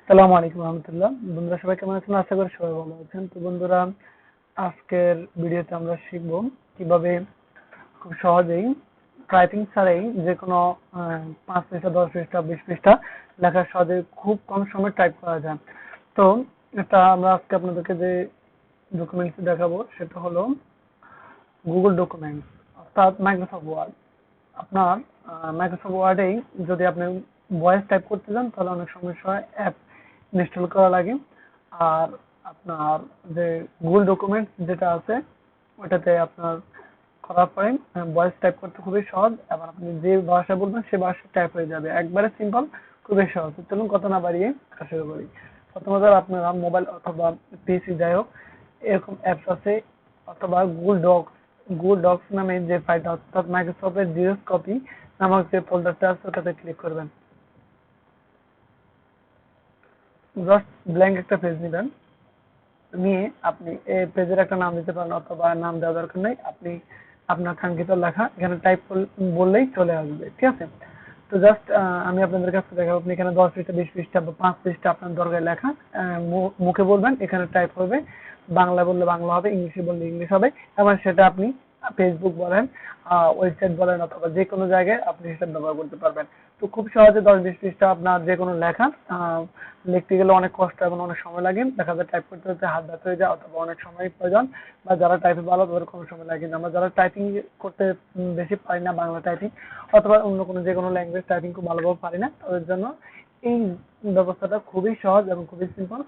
সালামু আলাইকুম রহমতুল্লাহ। বন্ধুরা সবাই কেমন আছেন? আশা করি সবাই ভালো আছেন। তো বন্ধুরা, আজকের ভিডিওতে আমরা শিখব কিভাবে খুব সহজেই টাইপিং ছাড়াই যে কোনো 5 পৃষ্ঠা, 10 পৃষ্ঠা, 20 পৃষ্ঠা লেখা সহজে খুব কম সময়ে টাইপ করা যায়। তো এটা আমরা আজকে আপনাদেরকে যে ডকুমেন্টস দেখাবো সেটা হলো গুগল ডকুমেন্টস, অর্থাৎ মাইক্রোসফট ওয়ার্ড। আপনার মাইক্রোসফট ওয়ার্ডেই যদি আপনি ভয়েস টাইপ করতে যান তাহলে অনেক সমস্যা হয়, অ্যাপ ইনস্টল করা লাগে। আর আপনার যে গুগল ডকুমেন্টস যেটা আছে ওটাতে আপনার করার পরে ভয়েস টাইপ করতে খুবই সহজ, এবং আপনি যে ভাষা বলবেন সে ভাষা টাইপ হয়ে যাবে, একবারে সিম্পল, খুবই সহজ। তো চলুন কথা না বাড়িয়ে শুরু করি। প্রথমত আপনারা মোবাইল অথবা পিসি যাই হোক, এরকম অ্যাপস আছে, অথবা গুগল ডক্স নামে যে ফাইলটা, অর্থাৎ মাইক্রোসফটের জিরক্স কপি নামক যে ফোল্ডারটা আছে ওটাতে ক্লিক করবেন। জাস্ট ব্ল্যাঙ্ক একটা পেজ নেবেন, নিয়ে আপনি এই পেজের একটা নাম দিতে পারেন, অথবা নাম দেওয়ার দরকার নেই, আপনি আপনার কাঙ্ক্ষিত লেখা এখানে টাইপ বললেই চলে আসবে, ঠিক আছে? তো জাস্ট আমি আপনাদের কাছে দেখাবো, আপনি এখানে 10 পৃষ্ঠা, 20 পৃষ্ঠা বা 5 পৃষ্ঠা আপনার দরকার লেখা মুখে বলবেন, এখানে টাইপ হবে। বাংলা বললে বাংলা হবে, ইংলিশে বললে ইংলিশ হবে, এবং সেটা আপনি ফেসবুক বলেন, ওয়েবসাইট বলেন, অথবা যে কোনো জায়গায় আপনি সেটা ব্যবহার করতে পারবেন। তো খুব সহজে 10-20 পৃষ্ঠা আপনার যে কোনো লেখা লিখতে গেলে অনেক কষ্ট এবং অনেক সময় লাগে, দেখা যায় টাইপ করতে করতে হাত ব্যথা হয়ে যায়, অথবা অনেক সময় প্রয়োজন, বা যারা টাইপে ভালো তাদের কম সময় লাগে। কিন্তু আমরা যারা টাইপিং করতে বেশি পারি না, বাংলা টাইপিং অথবা অন্য কোনো যে কোনো ল্যাঙ্গুয়েজ টাইপিং খুব ভালোভাবে পারি না, তাদের জন্য এই ব্যবস্থাটা খুবই সহজ এবং খুবই সিম্পল।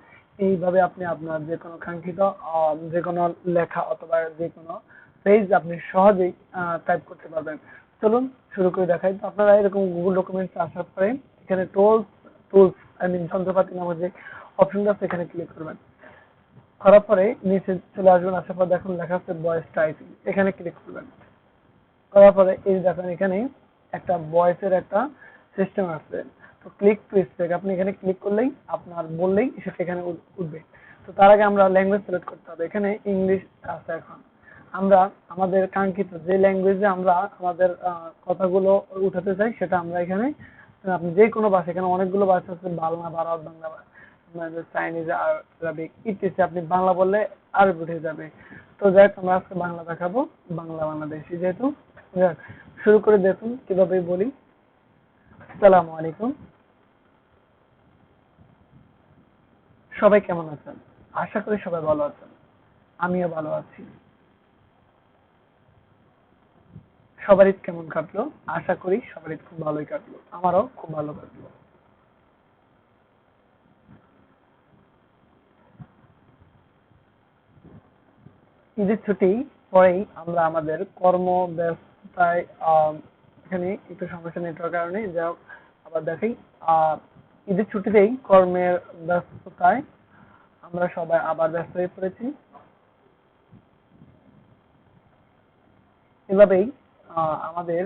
এইভাবে আপনি আপনার যে কোনো কাঙ্ক্ষিত যে কোনো লেখা অথবা যে কোনো পেজ আপনি সহজেই টাইপ করতে পারবেন। চলুন শুরু করে দেখাই। তো আপনারা এরকম গুগল ডকুমেন্টস আসার পরে এখানে টুলস আই মিন যন্ত্রপাতি নামক যে অপশনটা আছে এখানে ক্লিক করবেন। করার পরে নিচে চলে আসবেন, আসার পর দেখুন লেখা আছে ভয়েস টাইপিং, এখানে ক্লিক করবেন। করার পরে এই দেখেন এখানে একটা ভয়েসের একটা সিস্টেম আছে। তো ক্লিক টু স্পিক, আপনি এখানে ক্লিক করলেই আপনার বললেই সেটা এখানে উঠবে। তো তার আগে আমরা ল্যাঙ্গুয়েজ সিলেক্ট করতে হবে। এখানে ইংলিশ আছে। এখন আমরা আমাদের কাঙ্ক্ষিত যে ল্যাঙ্গুয়েজে আমরা আমাদের কথাগুলো উঠাতে চাই সেটা আমরা এখানে, আপনি যে কোনো ভাষা, এখানে অনেকগুলো ভাষা আছে, বাংলা, ভারত বাংলা, চাইনিজ, আরবিক ইত্যাদি। আপনি বাংলা বললে আরবি উঠে যাবে। তো যাই হোক, আমরা আজকে বাংলা দেখাবো, বাংলা বাংলাদেশি যেহেতু। যাক, শুরু করে দেখুন কিভাবে বলি। আসসালামু আলাইকুম, সবাই কেমন আছেন? আশা করি সবাই ভালো আছেন, আমিও ভালো আছি। সবার ঈদ কেমন কাটলো? আশা করি সবার ঈদ খুব ভালোই কাটলো, আমারও খুব ভালো কাটলো। ঈদের ছুটি পরেই আমরা আমাদের কর্ম ব্যস্ততায় এখানে একটু সমস্যা নেটওয়ার্ক কারণে, যা হোক আবার দেখাই। আহ ঈদের ছুটিতেই কর্মের ব্যস্ততায় আমরা সবাই আবার ব্যস্ত হয়ে পড়েছি। এভাবেই আমাদের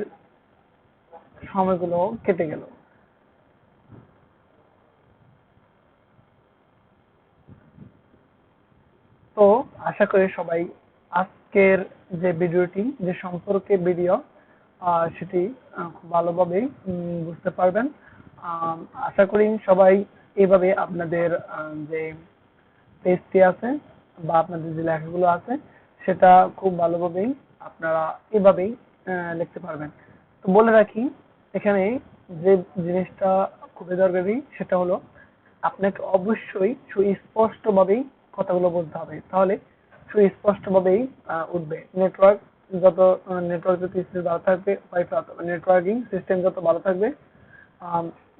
সময়গুলো কেটে গেল। তো আশা করি সবাই আজকের যে ভিডিওটি, যে সম্পর্কে ভিডিও, সেটি খুব ভালোভাবেই বুঝতে পারবেন। আহ, আশা করি সবাই এভাবে আপনাদের যে পেজটি আছে বা আপনাদের যে লেখাগুলো আছে সেটা খুব ভালোভাবেই আপনারা এভাবেই লিখতে পারবেন। তো বলে রাখি, এখানে যে জিনিসটা খুবই দরকারি সেটা হলো আপনাকে অবশ্যই সুস্পষ্টভাবেই কথাগুলো বলতে হবে, তাহলে সুস্পষ্টভাবেই উঠবে। যত নেটওয়ার্ক যদি স্পিড ভালো থাকবে, ওয়াইফাই অথবা নেটওয়ার্কিং সিস্টেম যত ভালো থাকবে,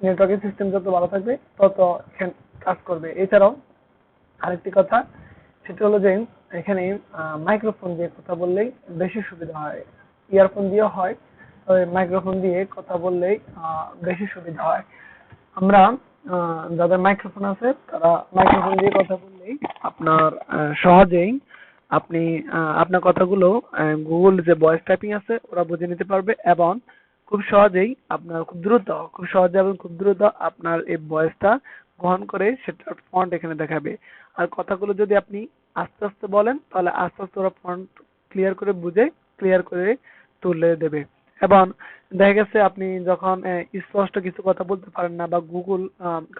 নেটওয়ার্কিং সিস্টেম যত ভালো থাকবে তত এখানে কাজ করবে। এছাড়াও আরেকটি কথা, সেটা হলো যে এখানে মাইক্রোফোন দিয়ে কথা বললেই বেশি সুবিধা হয়। ইয়ারফোন দিয়েও হয়, তবে মাইক্রোফোন দিয়ে কথা বললেই বেশি সুবিধা হয়। আমরা যাদের মাইক্রোফোন আছে তারা মাইক্রোফোন দিয়ে কথা বললেই আপনার সহজেই আপনি আপনার কথাগুলো গুগল যে ভয়েস টাইপিং আছে ওরা বুঝে নিতে পারবে, এবং খুব সহজেই আপনার খুব সহজে এবং খুব দ্রুত আপনার এই ভয়েসটা গ্রহণ করে সেটার ফন্ট এখানে দেখাবে। আর কথাগুলো যদি আপনি আস্তে আস্তে বলেন তাহলে আস্তে আস্তে ওরা ফন্ট ক্লিয়ার করে বুঝে ক্লিয়ার করে তুলে দেবে। এবং দেখা গেছে আপনি যখন স্পষ্ট কিছু কথা বলতে পারেন না বা গুগল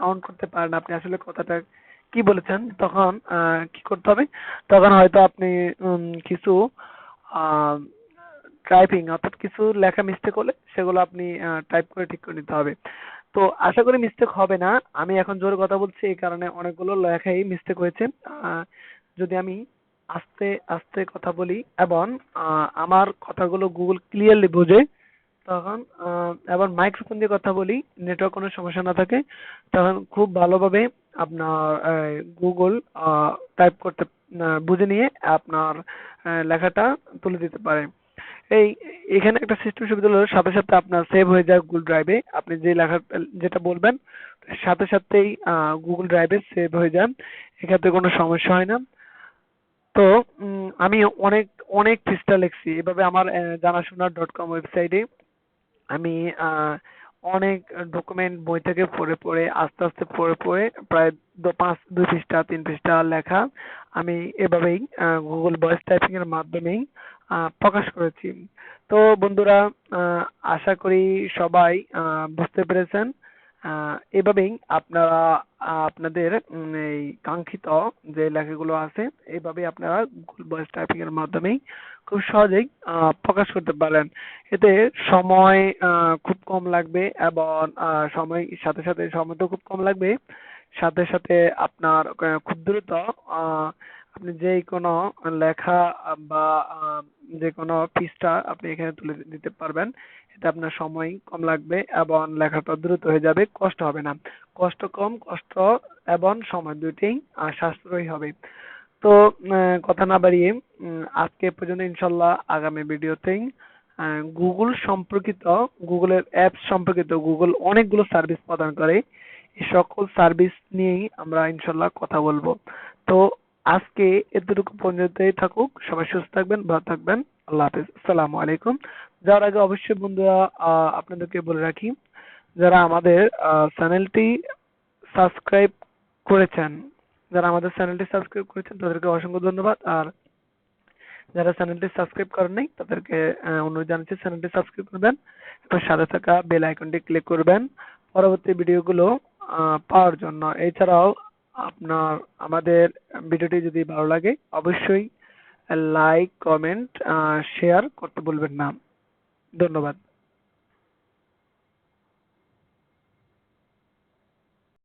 কাউন্ট করতে পারেন না আপনি আসলে কথাটা কি বলেছেন, তখন কি করতে হবে, তখন হয়তো আপনি কিছু টাইপিং অর্থাৎ কিছু লেখা মিস্টেক হলে সেগুলো আপনি টাইপ করে ঠিক করে নিতে হবে। তো আশা করি মিস্টেক হবে না। আমি এখন জোরে কথা বলছি এই কারণে অনেকগুলো লেখাই মিস্টেক হয়েছে। যদি আমি আস্তে আস্তে কথা বলি এবং আমার কথাগুলো গুগল ক্লিয়ারলি বোঝে, তখন আবার মাইক্রোফোন দিয়ে কথা বলি, নেটওয়ার্ক কোনো সমস্যা না থাকে, তখন খুব ভালোভাবে আপনার গুগল টাইপ করতে বুঝে নিয়ে আপনার লেখাটা তুলে দিতে পারে। এই এখানে একটা সিস্টেম সুবিধা হলো সাথে সাথে আপনার সেভ হয়ে যায় গুগল ড্রাইভে, আপনি যে লেখা যেটা বলবেন সাথে সাথেই গুগল ড্রাইভে সেভ হয়ে যায়, এক্ষেত্রে কোনো সমস্যা হয় না। তো আমি অনেক অনেক পৃষ্ঠা লিখছি এভাবে আমার জানাশোনা ডট কম ওয়েবসাইটে। আমি অনেক ডকুমেন্ট বই থেকে পড়ে পড়ে আস্তে আস্তে পড়ে পড়ে প্রায় 2 পৃষ্ঠা 3 পৃষ্ঠা লেখা আমি এভাবেই গুগল ভয়েস টাইপিং এর মাধ্যমেই প্রকাশ করেছি। তো বন্ধুরা, আশা করি সবাই বুঝতে পেরেছেন। এভাবেই আপনারা আপনাদের এই কাঙ্ক্ষিত যে লেখাগুলো আছে এইভাবেই আপনারা গুগল ভয়েস টাইপিং এর মাধ্যমেই খুব সহজেই প্রকাশ করতে পারেন। এতে সময় খুব কম লাগবে এবং সময় সাথে সাথে সময় তো খুব কম লাগবে, সাথে সাথে আপনার খুব দ্রুত আপনি যে কোনো লেখা বা যে কোনো পৃষ্ঠা আপনি এখানে তুলে দিতে পারবেন। এতে আপনার সময় কম লাগবে এবং লেখাটা দ্রুত হয়ে যাবে, কষ্ট হবে না। কষ্ট কম, কষ্ট এবং সময় দুইটাই সাশ্রয়ী হবে। তো কথা না বাড়িয়ে আজকে এ পর্যন্ত, ইনশাল্লাহ আগামী ভিডিওতেই গুগল সম্পর্কিত, গুগলের অ্যাপস সম্পর্কিত, গুগল অনেকগুলো সার্ভিস প্রদান করে, এই সকল সার্ভিস নিয়েই আমরা ইনশাল্লাহ কথা বলবো। তো আজকে এতটুকু পর্যন্তই থাকুক, সবাই সুস্থ থাকবেন, ভালো থাকবেন। আল্লাহ হাফেজ, আসসালামু আলাইকুম। যাওয়ার আগে অবশ্যই বন্ধুরা আপনাদেরকে বলে রাখি, যারা আমাদের চ্যানেলটি সাবস্ক্রাইব করেছেন, তাদেরকে অসংখ্য ধন্যবাদ। আর যারা চ্যানেলটি সাবস্ক্রাইব করেন নাই তাদেরকে অনুরোধ জানাচ্ছি চ্যানেলটি সাবস্ক্রাইব করবেন এবং সাথে থাকা বেল আইকনটি ক্লিক করবেন পরবর্তী ভিডিওগুলো পাওয়ার জন্য। এছাড়াও আপনার আমাদের ভিডিওটি যদি ভালো লাগে অবশ্যই লাইক কমেন্ট শেয়ার করতে ভুলবেন না। ধন্যবাদ।